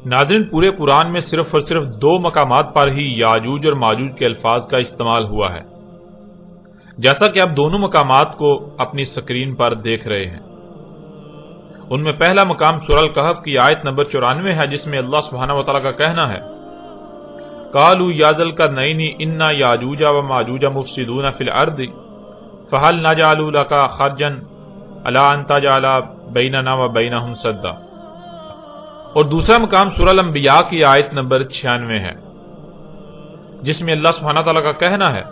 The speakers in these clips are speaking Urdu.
ناظرین، پورے قرآن میں صرف اور صرف 2 مقامات پر ہی یاجوج اور ماجوج کے الفاظ کا استعمال ہوا ہے، جیسا کہ آپ دونوں مقامات کو اپنی سکرین پر دیکھ رہے ہیں۔ ان میں پہلا مقام سورہ الکہف کی آیت نمبر 94 ہے، جس میں اللہ سبحانہ وتعالی کا کہنا ہے قالوا یا ذا القرنین انا یاجوج و ماجوج مفسدون فی الارض فہل نجعل لک خرجا الی ان تجعل بیننا و بینہم سدا۔ اور دوسرا مقام سورہ الانبیاء کی آیت نمبر 96 ہے، جس میں اللہ سبحانہ تعالیٰ کا کہنا ہے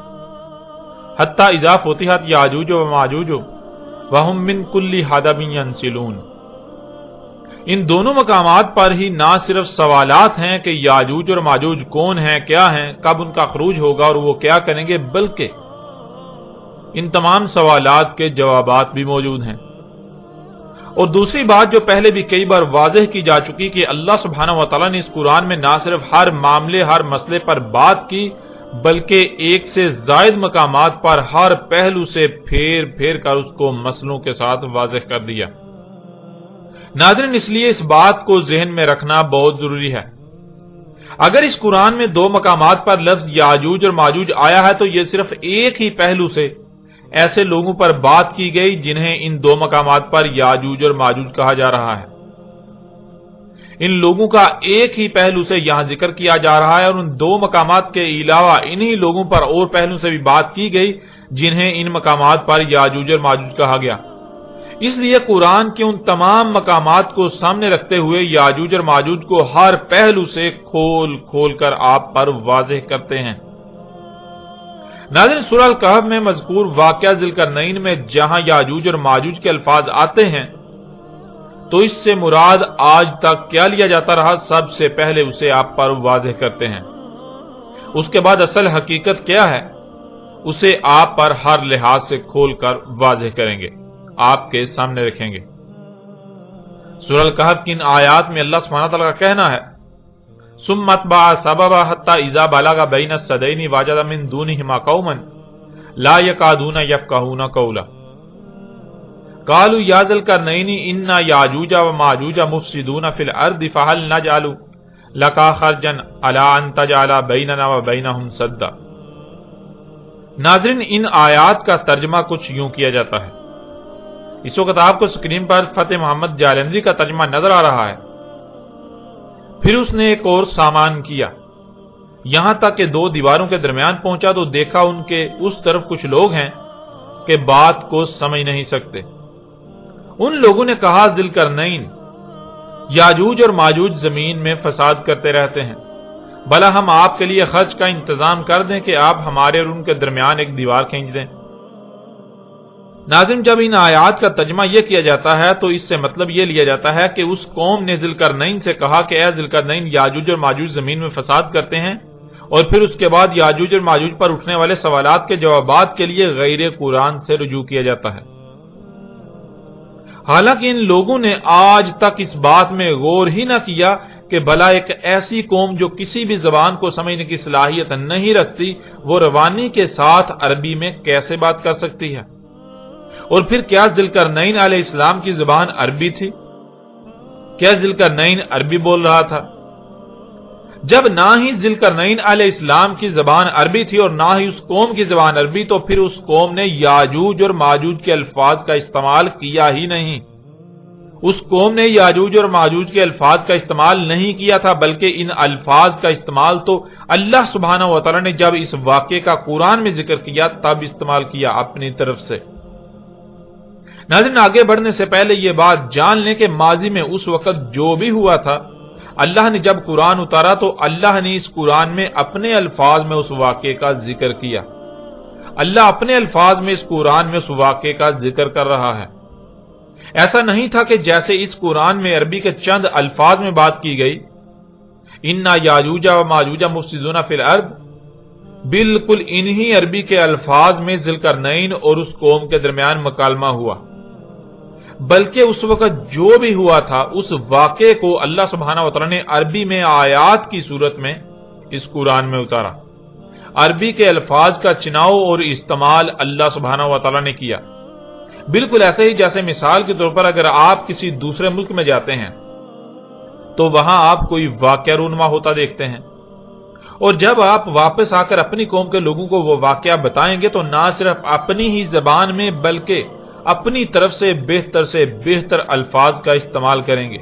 حتی اذا فتحت یاجوج و ماجوج وہم من کل حدب ینسلون۔ ان دونوں مقامات پر ہی نہ صرف سوالات ہیں کہ یاجوج اور ماجوج کون ہیں، کیا ہیں، کب ان کا خروج ہوگا اور وہ کیا کریں گے، بلکہ ان تمام سوالات کے جوابات بھی موجود ہیں۔ اور دوسری بات جو پہلے بھی کئی بار واضح کی جا چکی کہ اللہ سبحانہ وتعالیٰ نے اس قرآن میں نہ صرف ہر معاملے، ہر مسئلے پر بات کی، بلکہ ایک سے زائد مقامات پر ہر پہلو سے پھیر پھیر کر اس کو مسئلوں کے ساتھ واضح کر دیا۔ ناظرین، اس لیے اس بات کو ذہن میں رکھنا بہت ضروری ہے۔ اگر اس قرآن میں 2 مقامات پر لفظ یاجوج اور ماجوج آیا ہے تو یہ صرف ایک ہی پہلو سے ایسے لوگوں پر بات کی گئی جنہیں ان 2 مقامات پر یاجوج اور ماجوج کہا جا رہا ہے۔ ان لوگوں کا ایک ہی پہلو سے یہاں ذکر کیا جا رہا ہے، اور ان 2 مقامات کے علاوہ انہی لوگوں پر اور پہلو سے بھی بات کی گئی جنہیں ان مقامات پر یاجوج اور ماجوج کہا گیا۔ اس لیے قرآن کے ان تمام مقامات کو سامنے رکھتے ہوئے یاجوج اور ماجوج کو ہر پہلو سے کھول کھول کر آپ پر واضح کرتے ہیں۔ ناظرین، سورہ الکہف میں مذکور واقعہ ذی القرنین میں جہاں یاجوج اور ماجوج کے الفاظ آتے ہیں تو اس سے مراد آج تک کیا لیا جاتا رہا، سب سے پہلے اسے آپ پر واضح کرتے ہیں۔ اس کے بعد اصل حقیقت کیا ہے اسے آپ پر ہر لحاظ سے کھول کر واضح کریں گے، آپ کے سامنے رکھیں گے۔ سورہ الکہف کی ان آیات میں اللہ سبحانہ تعالیٰ کا کہنا ہے ثم اتبع سببا حتى اذا بلغ بين السدين وجد من دونهما قوما لا يكادون يفقهون قولا قالوا يا ذا القرنين ان ياجوج وماجوج مفسدون في الارض فهل نجعل لك خرجا على ان تجعل بيننا وبينهم سدا۔ ناظرین، ان آیات کا ترجمہ کچھ یوں کیا جاتا ہے۔ اس وقت آپ کو اسکرین پر فتح محمد جالندری کا ترجمہ نظر آ رہا ہے۔ پھر اس نے ایک اور سامان کیا، یہاں تک کہ 2 دیواروں کے درمیان پہنچا تو دیکھا ان کے اس طرف کچھ لوگ ہیں کہ بات کو سمجھ نہیں سکتے۔ ان لوگوں نے کہا ذی القرنین، یاجوج اور ماجوج زمین میں فساد کرتے رہتے ہیں، بھلا ہم آپ کے لیے خرچ کا انتظام کر دیں کہ آپ ہمارے اور ان کے درمیان ایک دیوار کھینچ دیں۔ ناظرین، جب ان آیات کا ترجمہ یہ کیا جاتا ہے تو اس سے مطلب یہ لیا جاتا ہے کہ اس قوم نے ذی القرنین سے کہا کہ اے ذی القرنین، یاجوج اور ماجوج زمین میں فساد کرتے ہیں، اور پھر اس کے بعد یاجوج اور ماجوج پر اٹھنے والے سوالات کے جوابات کے لیے غیر قرآن سے رجوع کیا جاتا ہے۔ حالانکہ ان لوگوں نے آج تک اس بات میں غور ہی نہ کیا کہ بھلا ایک ایسی قوم جو کسی بھی زبان کو سمجھنے کی صلاحیت نہیں رکھتی، وہ روانی کے ساتھ عربی میں کیسے بات کر سکتی ہے؟ اور پھر کیا ذی القرنین علیہ السلام کی زبان عربی تھی؟ کیا ذی القرنین عربی بول رہا تھا؟ جب نہ ہی ذی القرنین علیہ السلام کی زبان عربی تھی اور نہ ہی اس قوم کی زبان عربی، تو پھر اس قوم نے یاجوج اور ماجوج کے الفاظ کا استعمال کیا ہی نہیں۔ اس قوم نے یاجوج اور ماجوج کے الفاظ کا استعمال نہیں کیا تھا، بلکہ ان الفاظ کا استعمال تو اللہ سبحانہ وتعالی نے جب اس واقعے کا قرآن میں ذکر کیا تب استعمال کیا اپنی طرف سے۔ ناظرین، آگے بڑھنے سے پہلے یہ بات جان لیں کہ ماضی میں اس وقت جو بھی ہوا تھا، اللہ نے جب قرآن اتارا تو اللہ نے اس قرآن میں اپنے الفاظ میں اس واقعے کا ذکر کیا۔ اللہ اپنے الفاظ میں اس قرآن میں اس واقعے کا ذکر کر رہا ہے۔ ایسا نہیں تھا کہ جیسے اس قرآن میں عربی کے چند الفاظ میں بات کی گئی، انا یاجوج و ماجوج مفسدون فی الارض، بالکل انہی عربی کے الفاظ میں ذی القرنین اور اس قوم کے درمیان مکالمہ ہوا، بلکہ اس وقت جو بھی ہوا تھا اس واقعے کو اللہ سبحانہ وتعالی نے عربی میں آیات کی صورت میں اس قرآن میں اتارا۔ عربی کے الفاظ کا چناؤ اور استعمال اللہ سبحانہ وتعالی نے کیا، بالکل ایسے ہی جیسے مثال کے طور پر اگر آپ کسی دوسرے ملک میں جاتے ہیں تو وہاں آپ کوئی واقعہ رونما ہوتا دیکھتے ہیں، اور جب آپ واپس آ کر اپنی قوم کے لوگوں کو وہ واقعہ بتائیں گے تو نہ صرف اپنی ہی زبان میں بلکہ اپنی طرف سے بہتر الفاظ کا استعمال کریں گے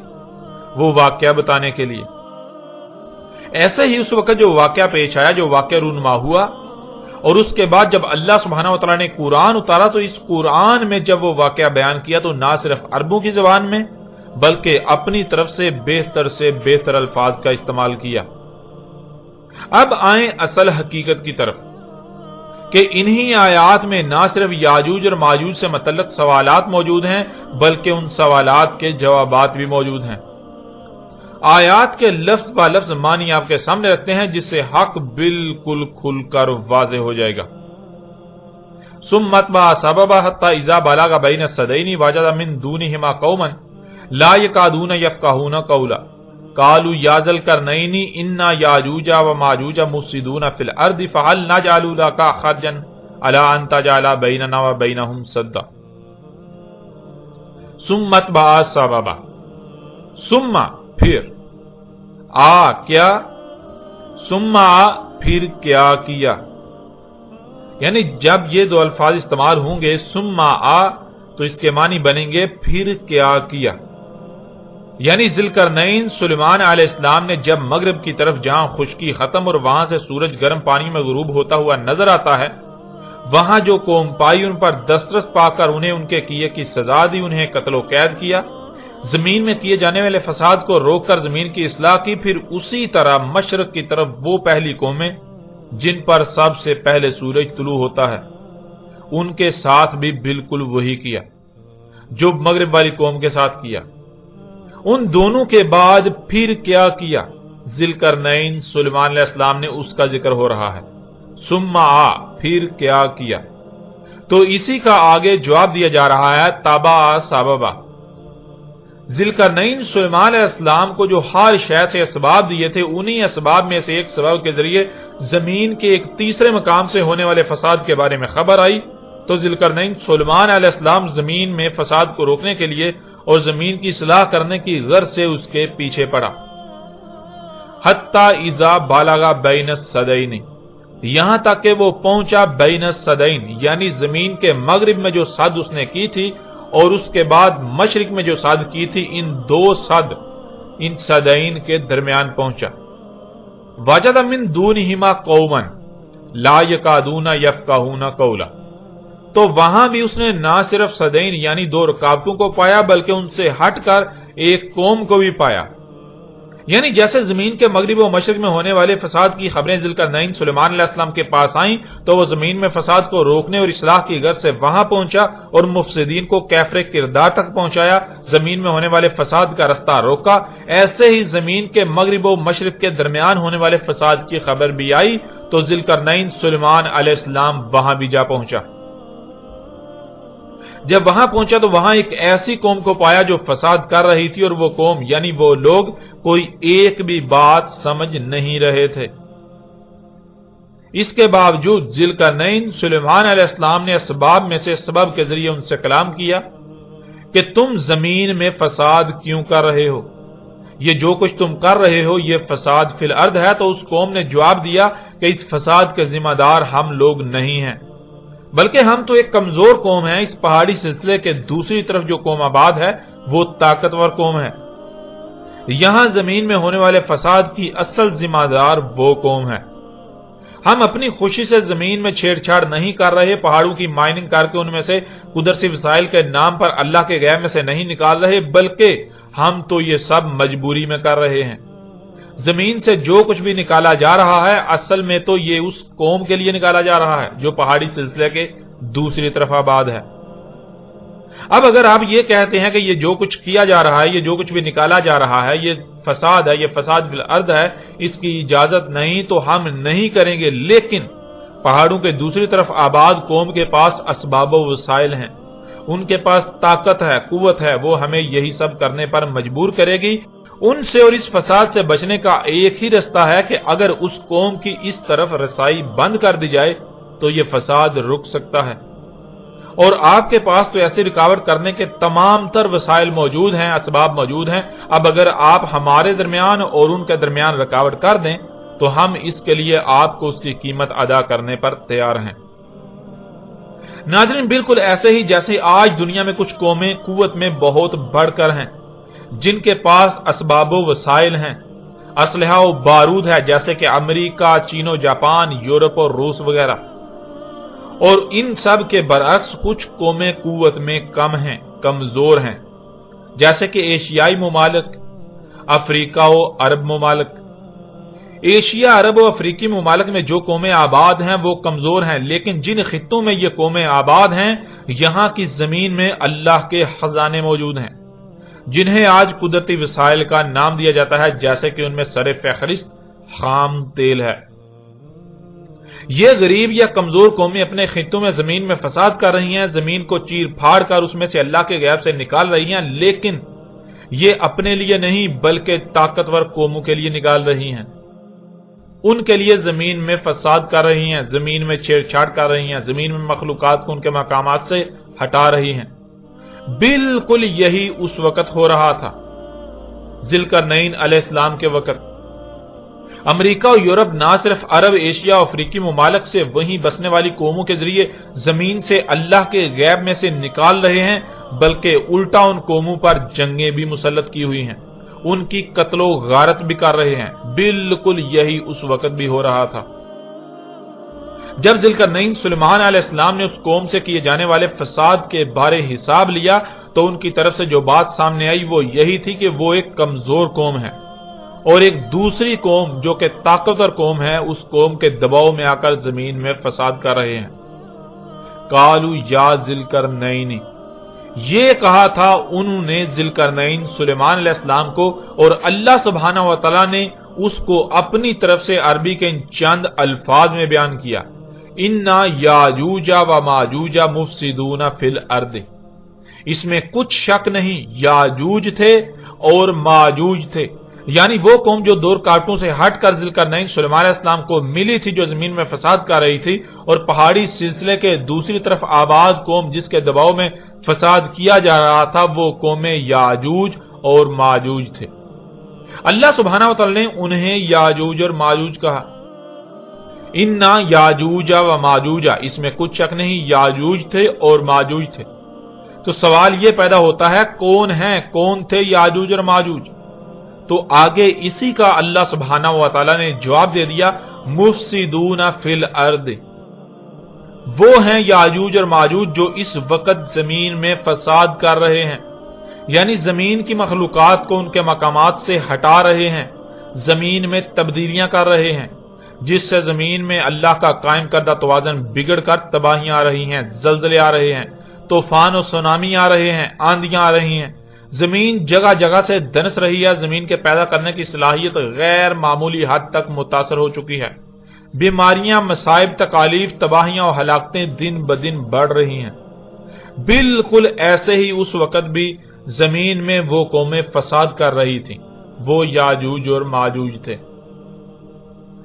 وہ واقعہ بتانے کے لیے۔ ایسے ہی اس وقت جو واقعہ پیش آیا، جو واقعہ رونما ہوا، اور اس کے بعد جب اللہ سبحانہ وتعالی نے قرآن اتارا تو اس قرآن میں جب وہ واقعہ بیان کیا تو نہ صرف عربوں کی زبان میں بلکہ اپنی طرف سے بہتر الفاظ کا استعمال کیا۔ اب آئیں اصل حقیقت کی طرف کہ انہی آیات میں نہ صرف یاجوج اور ماجوج سے متعلق سوالات موجود ہیں بلکہ ان سوالات کے جوابات بھی موجود ہیں۔ آیات کے لفظ با لفظ معنی آپ کے سامنے رکھتے ہیں جس سے حق بالکل کھل کر واضح ہو جائے گا۔ ثم اتبع سببا حتى اذا بلغ بين السدين وجد من دونهما قوما لا يكادون يفقهون قولا قالوا يا ذا القرنين ان ياجوج وماجوج مفسدون في الارض فهل نجعل لك خرجا على ان تجعل بيننا وبينهم سدا۔ ثم اتبع سببا، ثم پھر کیا، ثم پھر کیا کیا، یعنی جب یہ دو الفاظ استعمال ہوں گے ثم تو اس کے معنی بنیں گے پھر کیا کیا، یعنی ذی القرنین سلیمان علیہ السلام نے جب مغرب کی طرف جہاں خشکی ختم اور وہاں سے سورج گرم پانی میں غروب ہوتا ہوا نظر آتا ہے، وہاں جو قوم پائی ان پر دسترس پا کر انہیں ان کے کیے کی سزا دی، انہیں قتل و قید کیا، زمین میں کیے جانے والے فساد کو روک کر زمین کی اصلاح کی۔ پھر اسی طرح مشرق کی طرف وہ پہلی قومیں جن پر سب سے پہلے سورج طلوع ہوتا ہے ان کے ساتھ بھی بالکل وہی کیا جو مغرب والی قوم کے ساتھ کیا۔ ان دونوں کے بعد پھر کیا کیا، ذی القرنین سلیمان علیہ السلام نے اس کا ذکر ہو رہا ہے۔ ثم پھر کیا کیا، تو اسی کا آگے جواب دیا جا رہا ہے تابع سببا۔ ذی القرنین سلیمان علیہ السلام کو جو ہر شے سے اسباب دیے تھے، انہی اسباب میں سے ایک سبب کے ذریعے زمین کے ایک تیسرے مقام سے ہونے والے فساد کے بارے میں خبر آئی، تو ذی القرنین سلیمان علیہ السلام زمین میں فساد کو روکنے کے لیے اور زمین کی اصلاح کرنے کی غرض سے اس کے پیچھے پڑا۔ حتی اذا بالغ بین السدین، یہاں تک کہ وہ پہنچا بین السدین، یعنی زمین کے مغرب میں جو سد اس نے کی تھی اور اس کے بعد مشرق میں جو سد کی تھی، ان دو سد، ان سدین کے درمیان پہنچا۔ وجد من دونہما قوما لا یکادون یفقہون قولا، تو وہاں بھی اس نے نہ صرف سدین یعنی دو رکاوٹوں کو پایا بلکہ ان سے ہٹ کر ایک قوم کو بھی پایا۔ یعنی جیسے زمین کے مغرب و مشرق میں ہونے والے فساد کی خبریں ذی القرنین سلیمان علیہ السلام کے پاس آئیں تو وہ زمین میں فساد کو روکنے اور اصلاح کی غرض سے وہاں پہنچا اور مفسدین کو کیفر کردار تک پہنچایا، زمین میں ہونے والے فساد کا رستہ روکا۔ ایسے ہی زمین کے مغرب و مشرق کے درمیان ہونے والے فساد کی خبر بھی آئی تو ذی القرنین سلیمان علیہ السلام وہاں بھی جا پہنچا۔ جب وہاں پہنچا تو وہاں ایک ایسی قوم کو پایا جو فساد کر رہی تھی، اور وہ قوم یعنی وہ لوگ کوئی ایک بھی بات سمجھ نہیں رہے تھے۔ اس کے باوجود ذی القرنین سلیمان علیہ السلام نے اسباب میں سے سبب کے ذریعے ان سے کلام کیا کہ تم زمین میں فساد کیوں کر رہے ہو، یہ جو کچھ تم کر رہے ہو یہ فساد فی الارض ہے۔ تو اس قوم نے جواب دیا کہ اس فساد کے ذمہ دار ہم لوگ نہیں ہیں، بلکہ ہم تو ایک کمزور قوم ہیں۔ اس پہاڑی سلسلے کے دوسری طرف جو قوم آباد ہے وہ طاقتور قوم ہے، یہاں زمین میں ہونے والے فساد کی اصل ذمہ دار وہ قوم ہے۔ ہم اپنی خوشی سے زمین میں چھیڑ چھاڑ نہیں کر رہے، پہاڑوں کی مائننگ کر کے ان میں سے قدرتی وسائل کے نام پر اللہ کے غیر میں سے نہیں نکال رہے، بلکہ ہم تو یہ سب مجبوری میں کر رہے ہیں۔ زمین سے جو کچھ بھی نکالا جا رہا ہے اصل میں تو یہ اس قوم کے لیے نکالا جا رہا ہے جو پہاڑی سلسلے کے دوسری طرف آباد ہے۔ اب اگر آپ یہ کہتے ہیں کہ یہ جو کچھ کیا جا رہا ہے، یہ جو کچھ بھی نکالا جا رہا ہے یہ فساد ہے، یہ فساد فی الارض ہے، اس کی اجازت نہیں تو ہم نہیں کریں گے، لیکن پہاڑوں کے دوسری طرف آباد قوم کے پاس اسباب و وسائل ہیں، ان کے پاس طاقت ہے، قوت ہے، وہ ہمیں یہی سب کرنے پر مجبور کرے گی۔ ان سے اور اس فساد سے بچنے کا ایک ہی رستہ ہے کہ اگر اس قوم کی اس طرف رسائی بند کر دی جائے تو یہ فساد رک سکتا ہے، اور آپ کے پاس تو ایسی رکاوٹ کرنے کے تمام تر وسائل موجود ہیں، اسباب موجود ہیں۔ اب اگر آپ ہمارے درمیان اور ان کے درمیان رکاوٹ کر دیں تو ہم اس کے لیے آپ کو اس کی قیمت ادا کرنے پر تیار ہیں۔ ناظرین، بالکل ایسے ہی جیسے آج دنیا میں کچھ قومیں قوت میں بہت بڑھ کر ہیں، جن کے پاس اسباب و وسائل ہیں، اسلحہ و بارود ہے، جیسے کہ امریکہ، چین و جاپان، یورپ اور روس وغیرہ، اور ان سب کے برعکس کچھ قومیں قوت میں کم ہیں، کمزور ہیں، جیسے کہ ایشیائی ممالک، افریقہ و عرب ممالک۔ ایشیا، عرب و افریقی ممالک میں جو قومیں آباد ہیں وہ کمزور ہیں، لیکن جن خطوں میں یہ قومیں آباد ہیں یہاں کی زمین میں اللہ کے خزانے موجود ہیں، جنہیں آج قدرتی وسائل کا نام دیا جاتا ہے، جیسے کہ ان میں سر فہرست خام تیل ہے۔ یہ غریب یا کمزور قومیں اپنے خطوں میں زمین میں فساد کر رہی ہیں، زمین کو چیر پھاڑ کر اس میں سے اللہ کے غیب سے نکال رہی ہیں، لیکن یہ اپنے لیے نہیں بلکہ طاقتور قوموں کے لیے نکال رہی ہیں۔ ان کے لیے زمین میں فساد کر رہی ہیں، زمین میں چھیڑ چھاڑ کر رہی ہیں، زمین میں مخلوقات کو ان کے مقامات سے ہٹا رہی ہیں۔ بالکل یہی اس وقت ہو رہا تھا، ذوالقرنین علیہ السلام کے وقت۔ امریکہ اور یورپ نہ صرف عرب، ایشیا اور افریقی ممالک سے وہیں بسنے والی قوموں کے ذریعے زمین سے اللہ کے غیب میں سے نکال رہے ہیں، بلکہ الٹا ان قوموں پر جنگیں بھی مسلط کی ہوئی ہیں، ان کی قتل و غارت بھی کر رہے ہیں۔ بالکل یہی اس وقت بھی ہو رہا تھا جب ذوالقرنین سلیمان علیہ السلام نے اس قوم سے کیے جانے والے فساد کے بارے حساب لیا تو ان کی طرف سے جو بات سامنے آئی وہ یہی تھی کہ وہ ایک کمزور قوم ہے، اور ایک دوسری قوم جو کہ طاقتور قوم ہے اس قوم کے دباؤ میں آ کر زمین میں فساد کر رہے ہیں۔ قالوا یا ذوالقرنین، یہ کہا تھا انہوں نے ذوالقرنین سلیمان علیہ السلام کو، اور اللہ سبحانہ و تعالی نے اس کو اپنی طرف سے عربی کے ان چند الفاظ میں بیان کیا، انا یاجوج و ماجوج مفسدون فی الارض۔ اس میں کچھ شک نہیں، یاجوج تھے اور ماجوج تھے، یعنی وہ قوم جو دو رکاوٹوں سے ہٹ کر ذوالقرنین سلیمان علیہ السلام کو ملی تھی، جو زمین میں فساد کر رہی تھی، اور پہاڑی سلسلے کے دوسری طرف آباد قوم جس کے دباؤ میں فساد کیا جا رہا تھا، وہ قومیں یاجوج اور ماجوج تھے۔ اللہ سبحانہ و تعالی نے انہیں یاجوج اور ماجوج کہا، انا یاجوج و ماجوج، اس میں کچھ شک نہیں، یاجوج تھے اور ماجوج تھے۔ تو سوال یہ پیدا ہوتا ہے کون ہیں، کون تھے یاجوج اور ماجوج؟ تو آگے اسی کا اللہ سبحانہ و تعالی نے جواب دے دیا، مفسدون فی الارض، وہ ہیں یاجوج اور ماجوج جو اس وقت زمین میں فساد کر رہے ہیں، یعنی زمین کی مخلوقات کو ان کے مقامات سے ہٹا رہے ہیں، زمین میں تبدیلیاں کر رہے ہیں، جس سے زمین میں اللہ کا قائم کردہ توازن بگڑ کر تباہیاں آ رہی ہیں، زلزلے آ رہے ہیں، طوفان و سونامی آ رہے ہیں، آندیاں آ رہی ہیں، زمین جگہ جگہ سے دنس رہی ہے، زمین کے پیدا کرنے کی صلاحیت غیر معمولی حد تک متاثر ہو چکی ہے، بیماریاں، مصائب، تکالیف، تباہیاں اور ہلاکتیں دن بدن بڑھ رہی ہیں۔ بالکل ایسے ہی اس وقت بھی زمین میں وہ قومیں فساد کر رہی تھیں، وہ یاجوج اور ماجوج تھے۔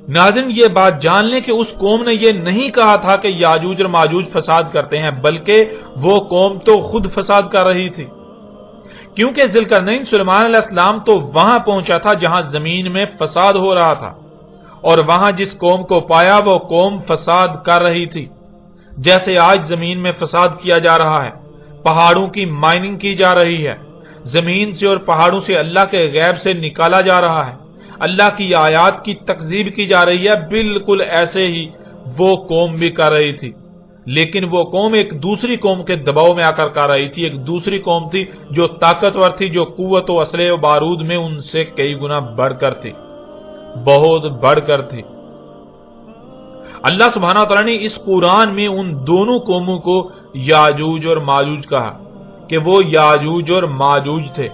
ناظرین، یہ بات جان لیں کہ اس قوم نے یہ نہیں کہا تھا کہ یاجوج اور ماجوج فساد کرتے ہیں، بلکہ وہ قوم تو خود فساد کر رہی تھی، کیونکہ ذوالقرنین سلیمان علیہ السلام تو وہاں پہنچا تھا جہاں زمین میں فساد ہو رہا تھا، اور وہاں جس قوم کو پایا وہ قوم فساد کر رہی تھی، جیسے آج زمین میں فساد کیا جا رہا ہے، پہاڑوں کی مائننگ کی جا رہی ہے، زمین سے اور پہاڑوں سے اللہ کے غیب سے نکالا جا رہا ہے، اللہ کی آیات کی تکذیب کی جا رہی ہے۔ بالکل ایسے ہی وہ قوم بھی کر رہی تھی، لیکن وہ قوم ایک دوسری قوم کے دباؤ میں آ کر کر رہی تھی، ایک دوسری قوم تھی جو طاقتور تھی، جو قوت و اسلحے و بارود میں ان سے کئی گنا بڑھ کر تھی، بہت بڑھ کر تھی۔ اللہ سبحانہ و تعالیٰ نے اس قرآن میں ان دونوں قوموں کو یاجوج اور ماجوج کہا کہ وہ یاجوج اور ماجوج تھے۔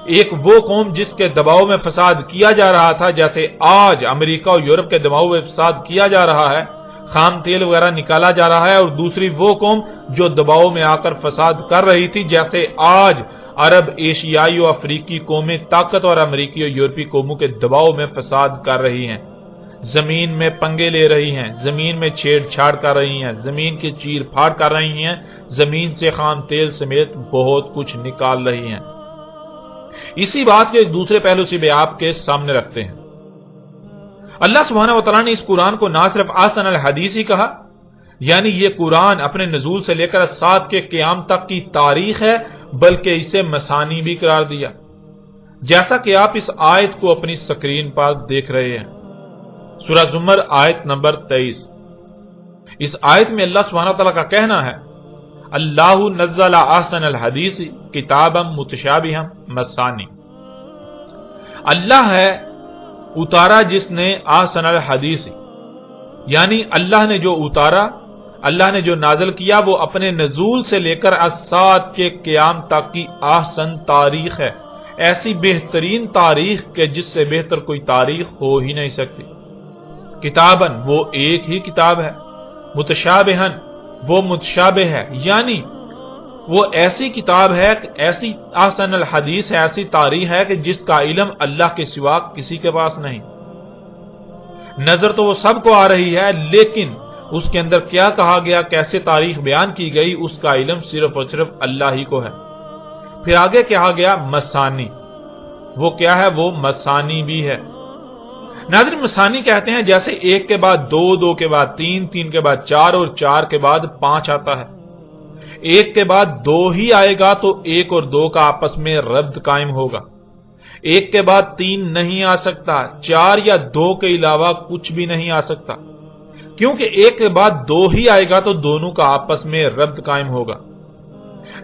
ایک وہ قوم جس کے دباؤ میں فساد کیا جا رہا تھا، جیسے آج امریکہ اور یورپ کے دباؤ میں فساد کیا جا رہا ہے، خام تیل وغیرہ نکالا جا رہا ہے، اور دوسری وہ قوم جو دباؤ میں آ کر فساد کر رہی تھی، جیسے آج عرب، ایشیائی اور افریقی قومیں طاقتور امریکی اور یورپی قوموں کے دباؤ میں فساد کر رہی ہیں۔ زمین میں پنگے لے رہی ہیں، زمین میں چھیڑ چھاڑ کر رہی ہیں، زمین کی چیر پھاڑ کر رہی ہیں، زمین سے خام تیل سمیت بہت کچھ نکال رہی ہیں۔ اسی بات کے ایک دوسرے پہلو سے بھی آپ کے سامنے رکھتے ہیں۔ اللہ سبحانہ و تعالیٰ نے اس قرآن کو نہ صرف احسن الحدیث ہی کہا، یعنی یہ قرآن اپنے نزول سے لے کر سات کے قیام تک کی تاریخ ہے، بلکہ اسے مثانی بھی قرار دیا، جیسا کہ آپ اس آیت کو اپنی سکرین پر دیکھ رہے ہیں۔ سورہ زمر آیت نمبر 23۔ اس آیت میں اللہ سبحانہ تعالیٰ کا کہنا ہے، اللہ نزل احسن الحدیث کتابا متشابہا مثانی۔ اللہ ہے اتارا جس نے احسن الحدیث، یعنی اللہ نے جو اتارا، اللہ نے جو نازل کیا، وہ اپنے نزول سے لے کر الساعۃ کے قیام تک کی احسن تاریخ ہے، ایسی بہترین تاریخ کہ جس سے بہتر کوئی تاریخ ہو ہی نہیں سکتی۔ کتابن وہ ایک ہی کتاب ہے، متشابہن وہ متشابہ ہے، یعنی وہ ایسی کتاب ہے، ایسی احسن الحدیث ہے، ایسی تاریخ ہے کہ جس کا علم اللہ کے سوا کسی کے پاس نہیں۔ نظر تو وہ سب کو آ رہی ہے، لیکن اس کے اندر کیا کہا گیا، کیسے تاریخ بیان کی گئی، اس کا علم صرف اور صرف اللہ ہی کو ہے۔ پھر آگے کہا گیا مثانی، وہ کیا ہے، وہ مثانی بھی ہے۔ ناظرین، مثانی کہتے ہیں جیسے ایک کے بعد دو، دو کے بعد تین، تین کے بعد چار اور چار کے بعد پانچ آتا ہے۔ ایک کے بعد دو ہی آئے گا تو ایک اور دو کا آپس میں ربط قائم ہوگا۔ ایک کے بعد تین نہیں آ سکتا، چار یا دو کے علاوہ کچھ بھی نہیں آ سکتا، کیونکہ ایک کے بعد دو ہی آئے گا تو دونوں کا آپس میں ربط قائم ہوگا۔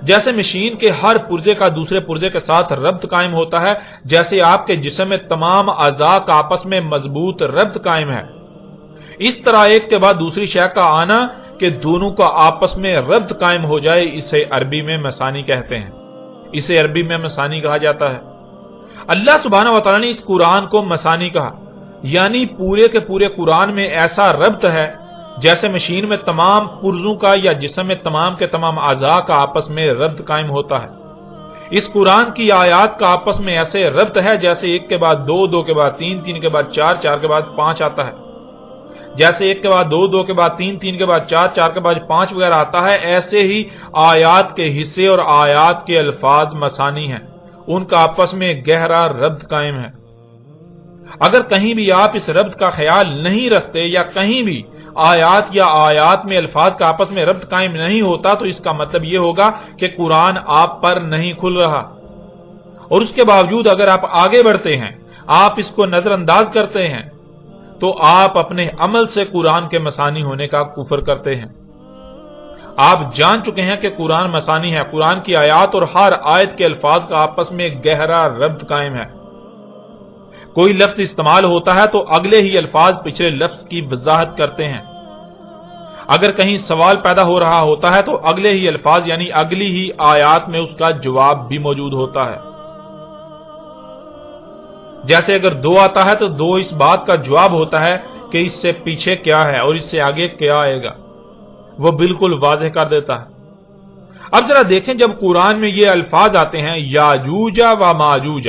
جیسے مشین کے ہر پرزے کا دوسرے پرزے کے ساتھ ربط قائم ہوتا ہے، جیسے آپ کے جسم میں تمام اعضاء کا آپس میں مضبوط ربط قائم ہے، اس طرح ایک کے بعد دوسری شے کا آنا کہ دونوں کا آپس میں ربط قائم ہو جائے، اسے عربی میں مثانی کہتے ہیں، اسے عربی میں مثانی کہا جاتا ہے۔ اللہ سبحانہ و تعالیٰ نے اس قرآن کو مثانی کہا، یعنی پورے کے پورے قرآن میں ایسا ربط ہے جیسے مشین میں تمام پرزوں کا یا جسم میں تمام کے تمام اعضاء کا آپس میں ربط قائم ہوتا ہے۔ اس قرآن کی آیات کا آپس میں ایسے ربط ہے جیسے ایک کے بعد دو، دو کے بعد تین، تین کے بعد چار، چار کے بعد پانچ آتا ہے۔ جیسے ایک کے بعد دو، دو کے بعد تین، تین کے بعد چار، چار کے بعد پانچ وغیرہ آتا ہے، ایسے ہی آیات کے حصے اور آیات کے الفاظ مثانی ہیں، ان کا آپس میں گہرا ربط قائم ہے۔ اگر کہیں بھی آپ اس ربط کا خیال نہیں رکھتے یا کہیں بھی آیات یا آیات میں الفاظ کا آپس میں ربط قائم نہیں ہوتا تو اس کا مطلب یہ ہوگا کہ قرآن آپ پر نہیں کھل رہا، اور اس کے باوجود اگر آپ آگے بڑھتے ہیں، آپ اس کو نظر انداز کرتے ہیں، تو آپ اپنے عمل سے قرآن کے مثانی ہونے کا کفر کرتے ہیں۔ آپ جان چکے ہیں کہ قرآن مثانی ہے، قرآن کی آیات اور ہر آیت کے الفاظ کا آپس میں گہرا ربط قائم ہے۔ کوئی لفظ استعمال ہوتا ہے تو اگلے ہی الفاظ پچھلے لفظ کی وضاحت کرتے ہیں۔ اگر کہیں سوال پیدا ہو رہا ہوتا ہے تو اگلے ہی الفاظ یعنی اگلی ہی آیات میں اس کا جواب بھی موجود ہوتا ہے۔ جیسے اگر دو آتا ہے تو دو اس بات کا جواب ہوتا ہے کہ اس سے پیچھے کیا ہے اور اس سے آگے کیا آئے گا، وہ بالکل واضح کر دیتا ہے۔ اب ذرا دیکھیں، جب قرآن میں یہ الفاظ آتے ہیں یاجوج و ماجوج،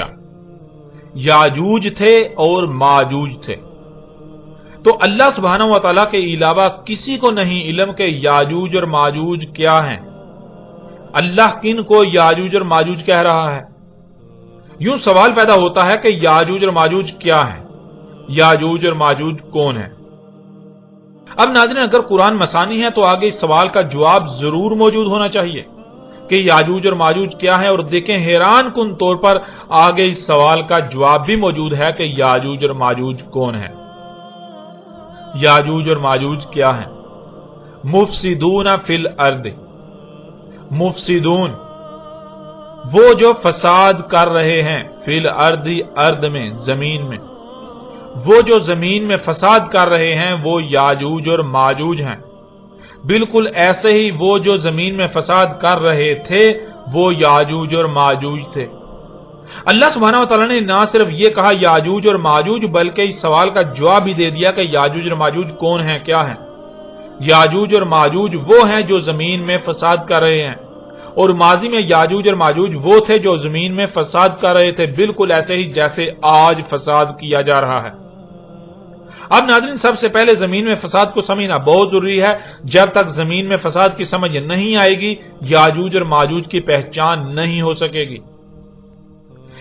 یاجوج تھے اور ماجوج تھے، تو اللہ سبحانہ و تعالیٰ کے علاوہ کسی کو نہیں علم کہ یاجوج اور ماجوج کیا ہیں۔ اللہ کن کو یاجوج اور ماجوج کہہ رہا ہے؟ یوں سوال پیدا ہوتا ہے کہ یاجوج اور ماجوج کیا ہیں، یاجوج اور ماجوج کون ہیں؟ اب ناظرین، اگر قرآن مثانی ہے تو آگے اس سوال کا جواب ضرور موجود ہونا چاہیے کہ یاجوج اور ماجوج کیا ہیں، اور دیکھیں حیران کن طور پر آگے اس سوال کا جواب بھی موجود ہے کہ یاجوج اور ماجوج کون ہیں۔ یاجوج اور ماجوج کیا ہیں؟ مفسدون فی الارض، مفسدون وہ جو فساد کر رہے ہیں، فی الارض ارض میں، زمین میں، وہ جو زمین میں فساد کر رہے ہیں وہ یاجوج اور ماجوج ہیں۔ بالکل ایسے ہی وہ جو زمین میں فساد کر رہے تھے وہ یاجوج اور ماجوج تھے۔ اللہ سبحانہ و تعالیٰ نے نہ صرف یہ کہا یاجوج اور ماجوج، بلکہ اس سوال کا جواب بھی دے دیا کہ یاجوج اور ماجوج کون ہیں، کیا ہیں۔ یاجوج اور ماجوج وہ ہیں جو زمین میں فساد کر رہے ہیں، اور ماضی میں یاجوج اور ماجوج وہ تھے جو زمین میں فساد کر رہے تھے، بالکل ایسے ہی جیسے آج فساد کیا جا رہا ہے۔ اب ناظرین سب سے پہلے زمین میں فساد کو سمجھنا بہت ضروری ہے. جب تک زمین میں فساد کی سمجھ نہیں آئے گی یاجوج اور ماجوج کی پہچان نہیں ہو سکے گی.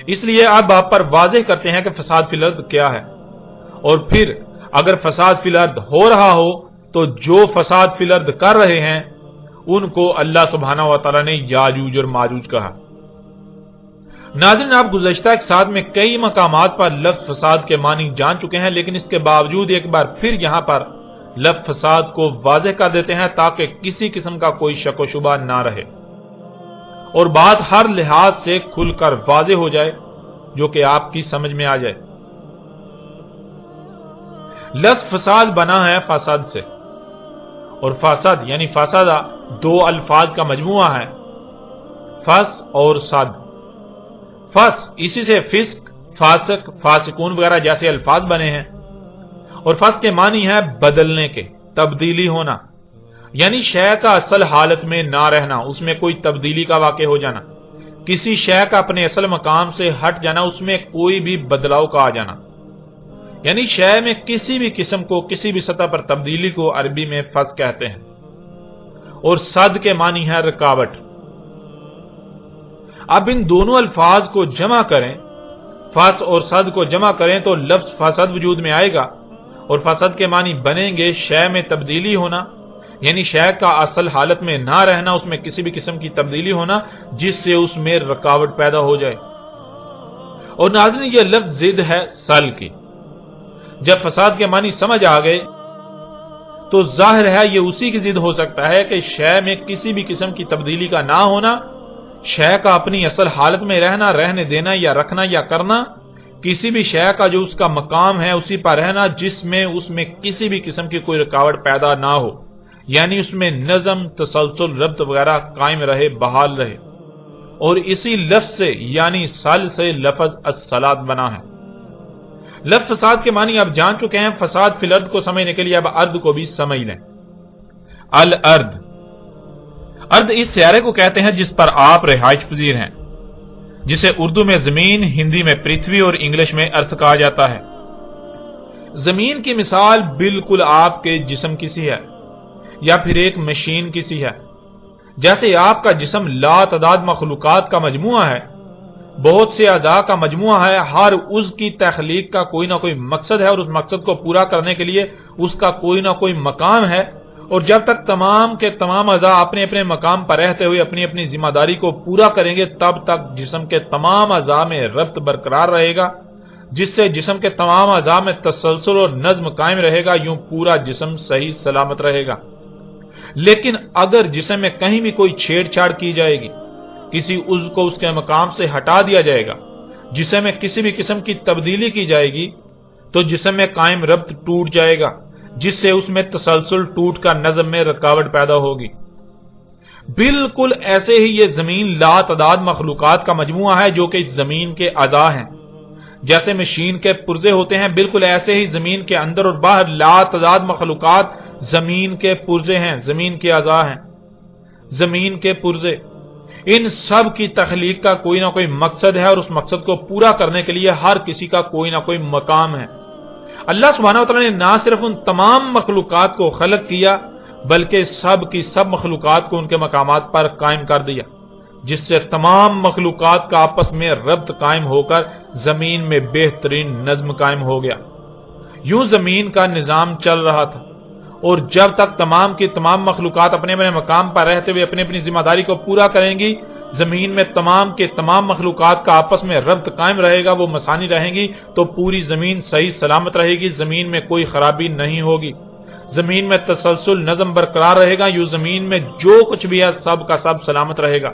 اس لیے اب آپ پر واضح کرتے ہیں کہ فساد فی الارض کیا ہے، اور پھر اگر فساد فی الارض ہو رہا ہو تو جو فساد فی الارض کر رہے ہیں ان کو اللہ سبحانہ و تعالی نے یاجوج اور ماجوج کہا. ناظرین آپ گزشتہ ایک ساتھ میں کئی مقامات پر لفظ فساد کے معنی جان چکے ہیں، لیکن اس کے باوجود ایک بار پھر یہاں پر لفظ فساد کو واضح کر دیتے ہیں تاکہ کسی قسم کا کوئی شک و شبہ نہ رہے اور بات ہر لحاظ سے کھل کر واضح ہو جائے جو کہ آپ کی سمجھ میں آ جائے. لفظ فساد بنا ہے فساد سے، اور فساد یعنی فسادہ دو الفاظ کا مجموعہ ہے، فس اور صد. فس اسی سے فسق، فاسق، فاسقون وغیرہ جیسے الفاظ بنے ہیں، اور فس کے معنی ہے بدلنے کے، تبدیلی ہونا، یعنی شے کا اصل حالت میں نہ رہنا، اس میں کوئی تبدیلی کا واقع ہو جانا، کسی شے کا اپنے اصل مقام سے ہٹ جانا، اس میں کوئی بھی بدلاؤ کا آ جانا، یعنی شے میں کسی بھی قسم کو کسی بھی سطح پر تبدیلی کو عربی میں فس کہتے ہیں. اور صد کے معنی ہے رکاوٹ. اب ان دونوں الفاظ کو جمع کریں، فس اور صد کو جمع کریں تو لفظ فساد وجود میں آئے گا، اور فساد کے معنی بنیں گے شے میں تبدیلی ہونا، یعنی شے کا اصل حالت میں نہ رہنا، اس میں کسی بھی قسم کی تبدیلی ہونا جس سے اس میں رکاوٹ پیدا ہو جائے. اور ناظرین یہ لفظ ضد ہے سل کی. جب فساد کے معنی سمجھ آ گئے تو ظاہر ہے یہ اسی کی ضد ہو سکتا ہے کہ شے میں کسی بھی قسم کی تبدیلی کا نہ ہونا، شے کا اپنی اصل حالت میں رہنا، رہنے دینا یا رکھنا یا کرنا، کسی بھی شے کا جو اس کا مقام ہے اسی پر رہنا جس میں اس میں کسی بھی قسم کی کوئی رکاوٹ پیدا نہ ہو، یعنی اس میں نظم، تسلسل، ربط وغیرہ قائم رہے، بحال رہے. اور اسی لفظ سے یعنی سل سے لفظ الصلاۃ بنا ہے. لفظ فساد کے معنی آپ جان چکے ہیں. فساد فی الارض کو سمجھنے کے لیے اب ارض کو بھی سمجھ لیں. الارض، ارض اس سیارے کو کہتے ہیں جس پر آپ رہائش پذیر ہیں، جسے اردو میں زمین، ہندی میں پرتھوی اور انگلش میں ارتھ کہا جاتا ہے. زمین کی مثال بالکل آپ کے جسم کی سی ہے یا پھر ایک مشین کی سی ہے. جیسے آپ کا جسم لا تعداد مخلوقات کا مجموعہ ہے، بہت سے اعضاء کا مجموعہ ہے، ہر عضو کی تخلیق کا کوئی نہ کوئی مقصد ہے اور اس مقصد کو پورا کرنے کے لیے اس کا کوئی نہ کوئی مقام ہے، اور جب تک تمام کے تمام اعضاء اپنے اپنے مقام پر رہتے ہوئے اپنی اپنی ذمہ داری کو پورا کریں گے تب تک جسم کے تمام اعضاء میں ربط برقرار رہے گا، جس سے جسم کے تمام اعضاء میں تسلسل اور نظم قائم رہے گا، یوں پورا جسم صحیح سلامت رہے گا. لیکن اگر جسم میں کہیں بھی کوئی چھیڑ چھاڑ کی جائے گی، کسی عضو کو اس کے مقام سے ہٹا دیا جائے گا، جسم میں کسی بھی قسم کی تبدیلی کی جائے گی تو جسم میں قائم ربط ٹوٹ جائے گا، جس سے اس میں تسلسل ٹوٹ کر نظم میں رکاوٹ پیدا ہوگی. بالکل ایسے ہی یہ زمین لا تعداد مخلوقات کا مجموعہ ہے جو کہ اس زمین کے اعضاء ہیں. جیسے مشین کے پرزے ہوتے ہیں، بالکل ایسے ہی زمین کے اندر اور باہر لا تعداد مخلوقات زمین کے پرزے ہیں، زمین کے اعضاء ہیں. زمین کے پرزے، ان سب کی تخلیق کا کوئی نہ کوئی مقصد ہے اور اس مقصد کو پورا کرنے کے لیے ہر کسی کا کوئی نہ کوئی مقام ہے. اللہ سبحانہ و تعالی نے نہ صرف ان تمام مخلوقات کو خلق کیا بلکہ سب کی سب مخلوقات کو ان کے مقامات پر قائم کر دیا، جس سے تمام مخلوقات کا آپس میں ربط قائم ہو کر زمین میں بہترین نظم قائم ہو گیا. یوں زمین کا نظام چل رہا تھا، اور جب تک تمام کی تمام مخلوقات اپنے اپنے مقام پر رہتے ہوئے اپنی اپنی ذمہ داری کو پورا کریں گی، زمین میں تمام کے تمام مخلوقات کا آپس میں ربط قائم رہے گا، وہ مسانی رہیں گی تو پوری زمین صحیح سلامت رہے گی، زمین میں کوئی خرابی نہیں ہوگی، زمین میں تسلسل نظم برقرار رہے گا، یوں زمین میں جو کچھ بھی ہے سب کا سب سلامت رہے گا.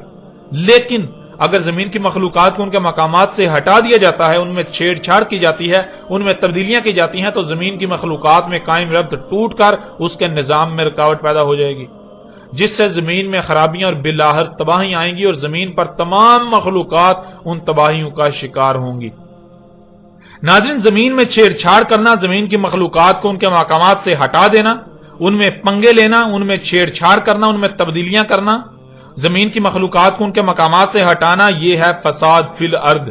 لیکن اگر زمین کی مخلوقات کو ان کے مقامات سے ہٹا دیا جاتا ہے، ان میں چھیڑ چھاڑ کی جاتی ہے، ان میں تبدیلیاں کی جاتی ہیں، تو زمین کی مخلوقات میں قائم ربط ٹوٹ کر اس کے نظام میں رکاوٹ پیدا ہو جائے گی، جس سے زمین میں خرابیاں اور بالآخر تباہی آئیں گی اور زمین پر تمام مخلوقات ان تباہیوں کا شکار ہوں گی. ناظرین، زمین میں چھیڑ چھاڑ کرنا، زمین کی مخلوقات کو ان کے مقامات سے ہٹا دینا، ان میں پنگے لینا، ان میں چھیڑ چھاڑ کرنا، ان میں تبدیلیاں کرنا، زمین کی مخلوقات کو ان کے مقامات سے ہٹانا، یہ ہے فساد فی الارض.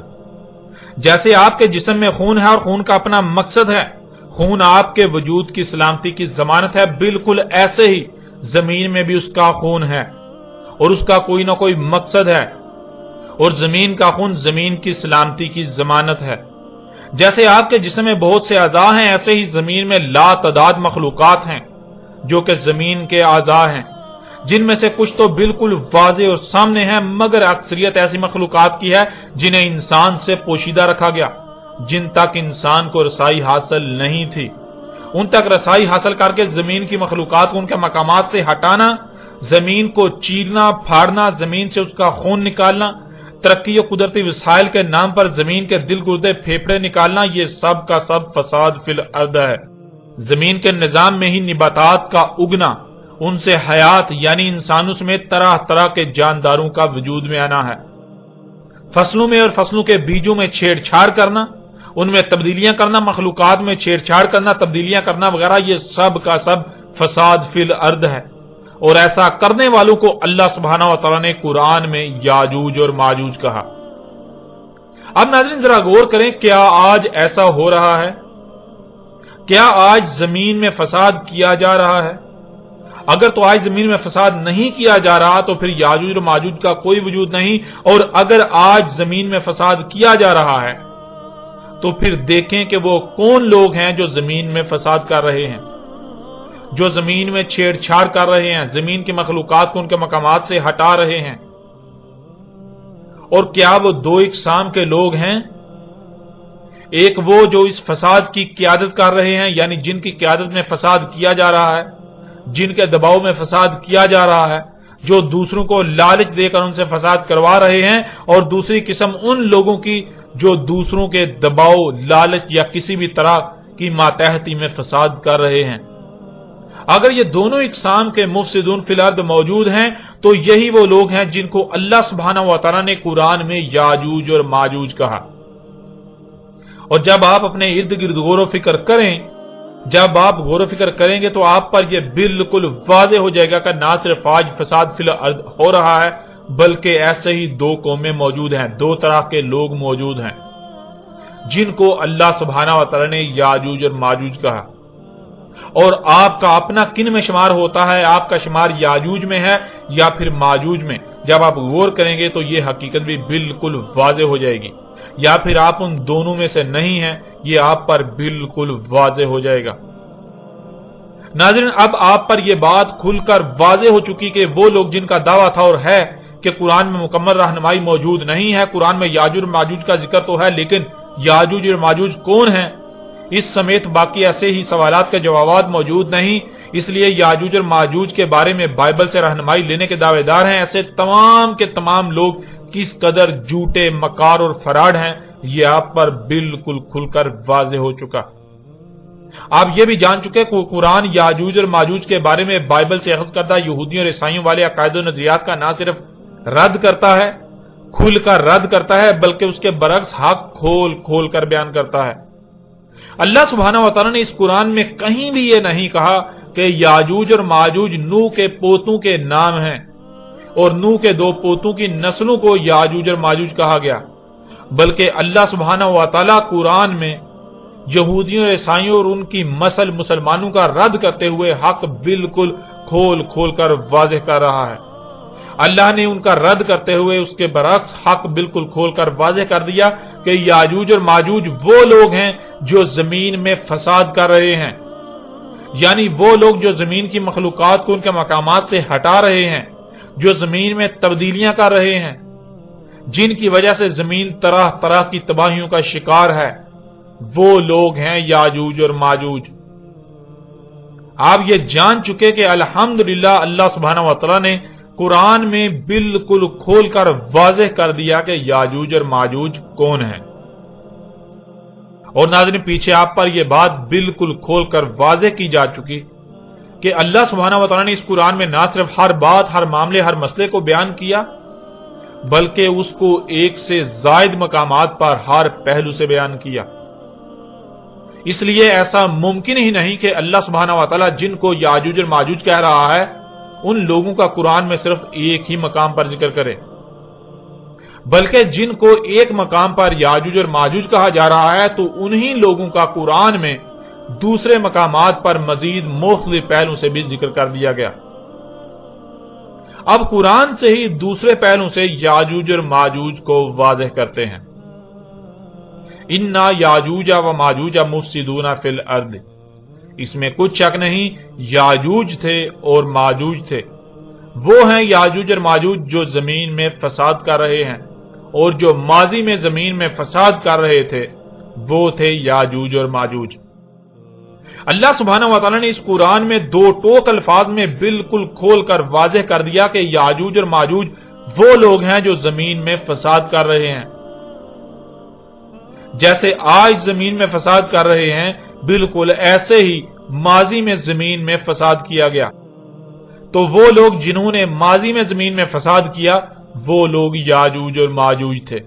جیسے آپ کے جسم میں خون ہے اور خون کا اپنا مقصد ہے، خون آپ کے وجود کی سلامتی کی ضمانت ہے، بالکل ایسے ہی زمین میں بھی اس کا خون ہے اور اس کا کوئی نہ کوئی مقصد ہے، اور زمین کا خون زمین کی سلامتی کی ضمانت ہے۔ جیسے آپ کے جسم میں بہت سے اعضاء ہیں، ایسے ہی زمین میں لا تعداد مخلوقات ہیں جو کہ زمین کے اعضاء ہیں، جن میں سے کچھ تو بالکل واضح اور سامنے ہیں، مگر اکثریت ایسی مخلوقات کی ہے جنہیں انسان سے پوشیدہ رکھا گیا، جن تک انسان کو رسائی حاصل نہیں تھی۔ ان تک رسائی حاصل کر کے زمین کی مخلوقات کو ان کے مقامات سے ہٹانا، زمین کو چیرنا پھاڑنا، زمین سے اس کا خون نکالنا، ترقی و قدرتی وسائل کے نام پر زمین کے دل گردے پھیپھڑے نکالنا، یہ سب کا سب فساد فی الارض ہے۔ زمین کے نظام میں ہی نباتات کا اگنا، ان سے حیات یعنی انسانوں سمیت طرح طرح کے جانداروں کا وجود میں آنا ہے۔ فصلوں میں اور فصلوں کے بیجوں میں چھیڑ چھاڑ کرنا، ان میں تبدیلیاں کرنا، مخلوقات میں چھیڑ چھاڑ کرنا، تبدیلیاں کرنا وغیرہ، یہ سب کا سب فساد فی الارض ہے، اور ایسا کرنے والوں کو اللہ سبحانہ و تعالیٰ نے قرآن میں یاجوج اور ماجوج کہا۔ اب ناظرین ذرا غور کریں، کیا آج ایسا ہو رہا ہے؟ کیا آج زمین میں فساد کیا جا رہا ہے؟ اگر تو آج زمین میں فساد نہیں کیا جا رہا تو پھر یاجوج اور ماجوج کا کوئی وجود نہیں، اور اگر آج زمین میں فساد کیا جا رہا ہے تو پھر دیکھیں کہ وہ کون لوگ ہیں جو زمین میں فساد کر رہے ہیں، جو زمین میں چھیڑ چھاڑ کر رہے ہیں، زمین کی مخلوقات کو ان کے مقامات سے ہٹا رہے ہیں۔ اور کیا وہ دو اقسام کے لوگ ہیں؟ ایک وہ جو اس فساد کی قیادت کر رہے ہیں، یعنی جن کی قیادت میں فساد کیا جا رہا ہے، جن کے دباؤ میں فساد کیا جا رہا ہے، جو دوسروں کو لالچ دے کر ان سے فساد کروا رہے ہیں، اور دوسری قسم ان لوگوں کی جو دوسروں کے دباؤ، لالچ یا کسی بھی طرح کی ماتحتی میں فساد کر رہے ہیں۔ اگر یہ دونوں اقسام کے مفسدون فی الارض موجود ہیں تو یہی وہ لوگ ہیں جن کو اللہ سبحانہ و تعالیٰ نے قرآن میں یاجوج اور ماجوج کہا۔ اور جب آپ اپنے ارد گرد غور و فکر کریں، جب آپ غور و فکر کریں گے تو آپ پر یہ بالکل واضح ہو جائے گا کہ نہ صرف آج فساد فی الارض ہو رہا ہے، بلکہ ایسے ہی دو قومیں موجود ہیں، دو طرح کے لوگ موجود ہیں جن کو اللہ سبحانہ و تعالیٰ نے یاجوج اور ماجوج کہا۔ اور آپ کا اپنا کن میں شمار ہوتا ہے؟ آپ کا شمار یاجوج میں ہے یا پھر ماجوج میں؟ جب آپ غور کریں گے تو یہ حقیقت بھی بالکل واضح ہو جائے گی، یا پھر آپ ان دونوں میں سے نہیں ہیں، یہ آپ پر بالکل واضح ہو جائے گا۔ ناظرین اب آپ پر یہ بات کھل کر واضح ہو چکی کہ وہ لوگ جن کا دعویٰ تھا اور ہے کہ قرآن میں مکمل رہنمائی موجود نہیں ہے، قرآن میں یاجوج اور ماجوج کا ذکر تو ہے لیکن یاجوج اور ماجوج کون ہیں، اس سمیت باقی ایسے ہی سوالات کے جوابات موجود نہیں، اس لیے یاجوج اور ماجوج کے بارے میں بائبل سے رہنمائی لینے کے دعوے دار ہیں ایسے تمام کے تمام لوگ کس قدر جھوٹے، مکار اور فراڈ ہیں، یہ آپ پر بالکل کھل کر واضح ہو چکا۔ آپ یہ بھی جان چکے کہ قرآن یاجوج اور ماجوج کے بارے میں بائبل سے اخذ کردہ یہودیوں اور عیسائیوں والے عقائد و نظریات کا نہ صرف رد کرتا ہے، کھل کر رد کرتا ہے، بلکہ اس کے برعکس حق کھول کھول کر بیان کرتا ہے۔ اللہ سبحانہ و تعالیٰ نے اس قرآن میں کہیں بھی یہ نہیں کہا کہ یاجوج اور ماجوج نوح کے پوتوں کے نام ہیں اور نوح کے دو پوتوں کی نسلوں کو یاجوج اور ماجوج کہا گیا، بلکہ اللہ سبحانہ و تعالیٰ قرآن میں یہودیوں اور عیسائیوں اور ان کی مسلمانوں کا رد کرتے ہوئے حق بالکل کھول کھول کر واضح کر رہا ہے۔ اللہ نے ان کا رد کرتے ہوئے اس کے برعکس حق بالکل کھول کر واضح کر دیا کہ یاجوج اور ماجوج وہ لوگ ہیں جو زمین میں فساد کر رہے ہیں، یعنی وہ لوگ جو زمین کی مخلوقات کو ان کے مقامات سے ہٹا رہے ہیں، جو زمین میں تبدیلیاں کر رہے ہیں، جن کی وجہ سے زمین طرح طرح کی تباہیوں کا شکار ہے، وہ لوگ ہیں یاجوج اور ماجوج۔ آپ یہ جان چکے کہ الحمدللہ اللہ سبحانہ و تعالیٰ نے قرآن میں بالکل کھول کر واضح کر دیا کہ یاجوج اور ماجوج کون ہیں۔ اور ناظرین پیچھے آپ پر یہ بات بالکل کھول کر واضح کی جا چکی کہ اللہ سبحانہ و تعالیٰ نے اس قرآن میں نہ صرف ہر بات، ہر معاملے، ہر مسئلے کو بیان کیا، بلکہ اس کو ایک سے زائد مقامات پر ہر پہلو سے بیان کیا۔ اس لیے ایسا ممکن ہی نہیں کہ اللہ سبحانہ و تعالیٰ جن کو یاجوج اور ماجوج کہہ رہا ہے ان لوگوں کا قرآن میں صرف ایک ہی مقام پر ذکر کرے، بلکہ جن کو ایک مقام پر یاجوج اور ماجوج کہا جا رہا ہے تو انہی لوگوں کا قرآن میں دوسرے مقامات پر مزید مختلف پہلو سے بھی ذکر کر دیا گیا۔ اب قرآن سے ہی دوسرے پہلو سے یاجوج اور ماجوج کو واضح کرتے ہیں۔ اِنَّا یاجوج و ماجوج مفسدون فی الارض، اس میں کچھ شک نہیں یاجوج تھے اور ماجوج تھے، وہ ہیں یاجوج اور ماجوج جو زمین میں فساد کر رہے ہیں، اور جو ماضی میں زمین میں فساد کر رہے تھے وہ تھے یاجوج اور ماجوج۔ اللہ سبحانہ وتعالی نے اس قرآن میں دو ٹوک الفاظ میں بالکل کھول کر واضح کر دیا کہ یاجوج اور ماجوج وہ لوگ ہیں جو زمین میں فساد کر رہے ہیں۔ جیسے آج زمین میں فساد کر رہے ہیں، بالکل ایسے ہی ماضی میں زمین میں فساد کیا گیا۔ تو وہ لوگ جنہوں نے ماضی میں زمین میں فساد کیا وہ لوگ یاجوج اور ماجوج تھے۔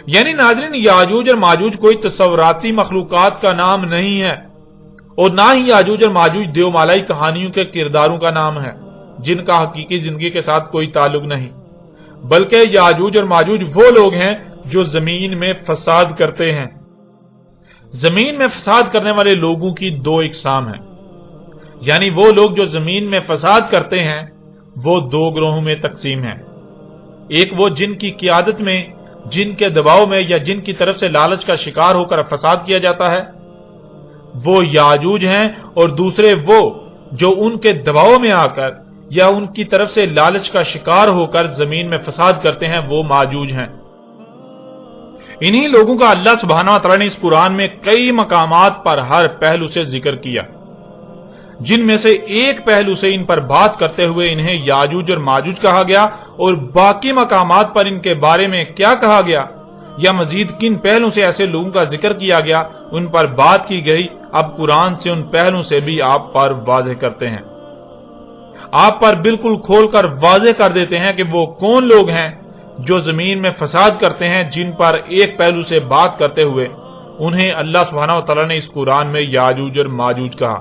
یعنی ناظرین، یاجوج اور ماجوج کوئی تصوراتی مخلوقات کا نام نہیں ہے، اور نہ ہی یاجوج اور ماجوج دیومالائی کہانیوں کے کرداروں کا نام ہے جن کا حقیقی زندگی کے ساتھ کوئی تعلق نہیں، بلکہ یاجوج اور ماجوج وہ لوگ ہیں جو زمین میں فساد کرتے ہیں۔ زمین میں فساد کرنے والے لوگوں کی دو اقسام ہیں، یعنی وہ لوگ جو زمین میں فساد کرتے ہیں وہ دو گروہوں میں تقسیم ہیں۔ ایک وہ جن کی قیادت میں، جن کے دباؤ میں یا جن کی طرف سے لالچ کا شکار ہو کر فساد کیا جاتا ہے، وہ یاجوج ہیں، اور دوسرے وہ جو ان کے دباؤ میں آ کر یا ان کی طرف سے لالچ کا شکار ہو کر زمین میں فساد کرتے ہیں، وہ ماجوج ہیں۔ انہی لوگوں کا اللہ سبحانہ وتعالی نے اس قرآن میں کئی مقامات پر ہر پہلو سے ذکر کیا، جن میں سے ایک پہلو سے ان پر بات کرتے ہوئے انہیں یاجوج اور ماجوج کہا گیا، اور باقی مقامات پر ان کے بارے میں کیا کہا گیا یا مزید کن پہلوں سے ایسے لوگوں کا ذکر کیا گیا ان پر بات کی گئی۔ اب قرآن سے ان پہلوں سے بھی آپ پر واضح کرتے ہیں، آپ پر بالکل کھول کر واضح کر دیتے ہیں کہ وہ کون لوگ ہیں جو زمین میں فساد کرتے ہیں، جن پر ایک پہلو سے بات کرتے ہوئے انہیں اللہ سبحانہ و تعالی نے اس قرآن میں یاجوج اور ماجوج کہا۔